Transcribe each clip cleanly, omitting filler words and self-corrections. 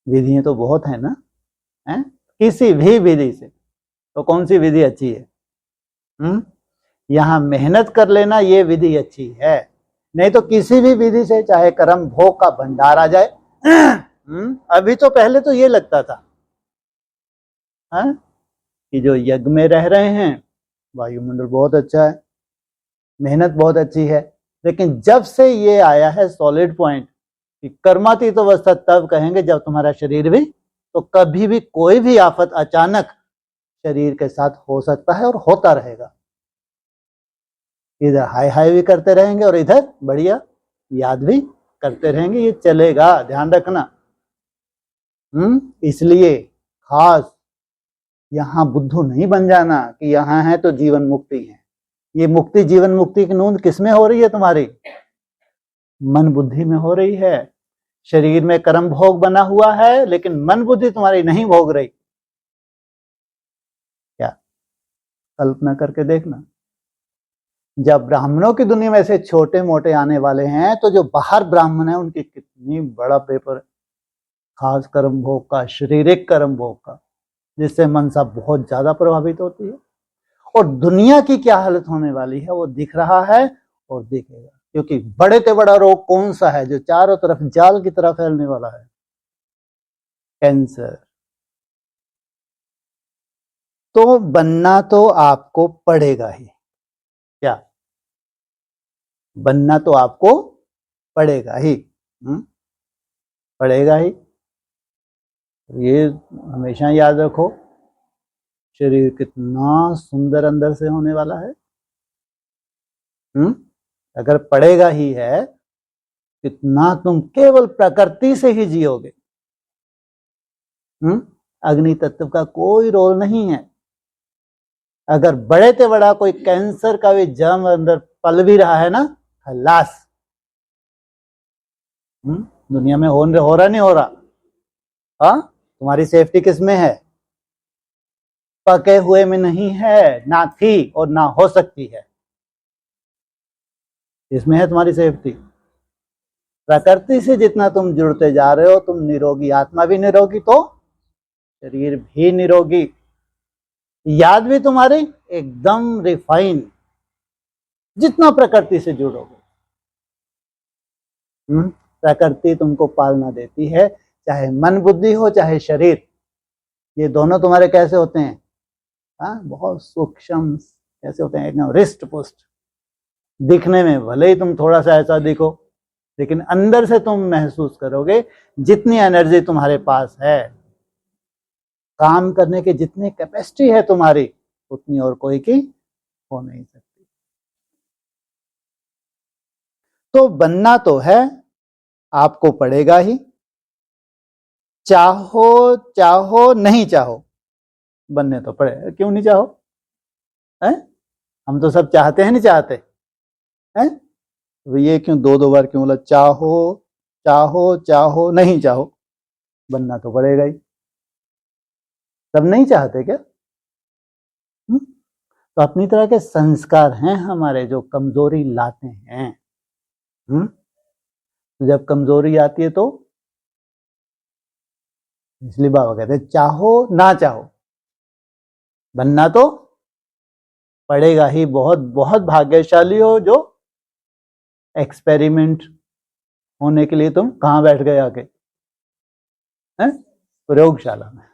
विधियां तो बहुत है ना, हैं? किसी भी विधि से, तो कौन सी विधि अच्छी है? यहां मेहनत कर लेना ये विधि अच्छी है, नहीं तो किसी भी विधि से चाहे कर्म भोग का भंडार आ जाए। अभी तो पहले तो ये लगता था कि जो यज्ञ में रह रहे हैं वायुमंडल बहुत अच्छा है, मेहनत बहुत अच्छी है, लेकिन जब से ये आया है सॉलिड पॉइंट कि कर्मातीत अवस्था तब कहेंगे जब तुम्हारा शरीर भी, तो कभी भी कोई भी आफत अचानक शरीर के साथ हो सकता है और होता रहेगा। इधर हाय हाय भी करते रहेंगे और इधर बढ़िया याद भी करते रहेंगे, ये चलेगा, ध्यान रखना। इसलिए खास यहां बुद्धू नहीं बन जाना कि यहां है तो जीवन मुक्ति है। ये मुक्ति जीवन मुक्ति की नूंद किसमें हो रही है? तुम्हारी मन बुद्धि में हो रही है। शरीर में कर्म भोग बना हुआ है, लेकिन मन बुद्धि तुम्हारी नहीं भोग रही। क्या कल्पना करके देखना, जब ब्राह्मणों की दुनिया में ऐसे छोटे मोटे आने वाले हैं, तो जो बाहर ब्राह्मण है उनकी कितनी बड़ा पेपर है, खास कर्म भोग का, शारीरिक कर्म भोग का, जिससे मनसा बहुत ज्यादा प्रभावित होती है। और दुनिया की क्या हालत होने वाली है वो दिख रहा है और दिखेगा, क्योंकि बड़े से बड़ा रोग कौन सा है जो चारों तरफ जाल की तरह फैलने वाला है? कैंसर। तो बनना तो आपको पड़ेगा ही। क्या बनना तो आपको पड़ेगा ही, पड़ेगा ही। ये हमेशा याद रखो, शरीर कितना सुंदर अंदर से होने वाला है। अगर पड़ेगा ही है, कितना तुम केवल प्रकृति से ही जियोगे। अग्नि तत्व का कोई रोल नहीं है। अगर बड़े से बड़ा कोई कैंसर का भी जर्म अंदर पल भी रहा है ना, खलास। दुनिया में हो रहा नहीं हो रहा? हाँ, तुम्हारी सेफ्टी किसमें है? पके हुए में नहीं है, ना थी और ना हो सकती है। इसमें है तुम्हारी सेफ्टी। प्रकृति से जितना तुम जुड़ते जा रहे हो, तुम निरोगी, आत्मा भी निरोगी तो शरीर भी निरोगी, याद भी तुम्हारी एकदम रिफाइन, जितना प्रकृति से जुड़ोगे। प्रकृति तुमको पालना देती है, चाहे मन बुद्धि हो चाहे शरीर, ये दोनों तुम्हारे कैसे होते हैं? बहुत सूक्ष्म कैसे होते हैं, एकदम रिष्ट पुष्ट। दिखने में भले ही तुम थोड़ा सा ऐसा दिखो, लेकिन अंदर से तुम महसूस करोगे जितनी एनर्जी तुम्हारे पास है, काम करने की जितनी कैपेसिटी है तुम्हारी, उतनी और कोई की हो नहीं सकती। तो बनना तो है, आपको पड़ेगा ही, चाहो चाहो नहीं चाहो, बनने तो पड़े। क्यों नहीं चाहो? हम तो सब चाहते हैं, नहीं चाहते हैं? तो ये क्यों दो बार क्यों बोला? चाहो चाहो चाहो नहीं चाहो, बनना तो पड़ेगा ही। सब नहीं चाहते क्या? तो अपनी तरह के संस्कार हैं हमारे जो कमजोरी लाते हैं। तो जब कमजोरी आती है तो इसलिए बाबा कहते हैं चाहो ना चाहो बनना तो पड़ेगा ही। बहुत बहुत भाग्यशाली हो जो एक्सपेरिमेंट होने के लिए तुम कहां बैठ गए आके? प्रयोगशाला में।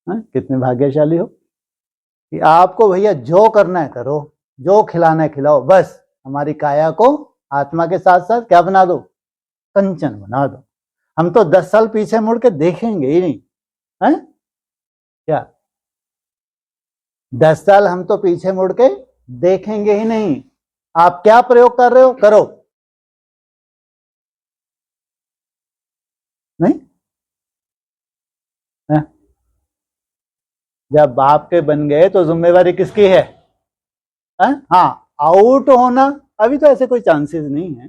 कितने भाग्यशाली हो कि आपको भैया जो करना है करो, जो खिलाना है खिलाओ, बस हमारी काया को आत्मा के साथ साथ क्या बना दो? कंचन बना दो। हम तो 10 साल पीछे मुड़ के देखेंगे ही नहीं है? क्या 10 साल हम तो पीछे मुड़ के देखेंगे ही नहीं। आप क्या प्रयोग कर रहे हो करो, नहीं है? जब बाप के बन गए तो जिम्मेवारी किसकी है? हाँ, आउट होना अभी तो ऐसे कोई चांसेस नहीं है।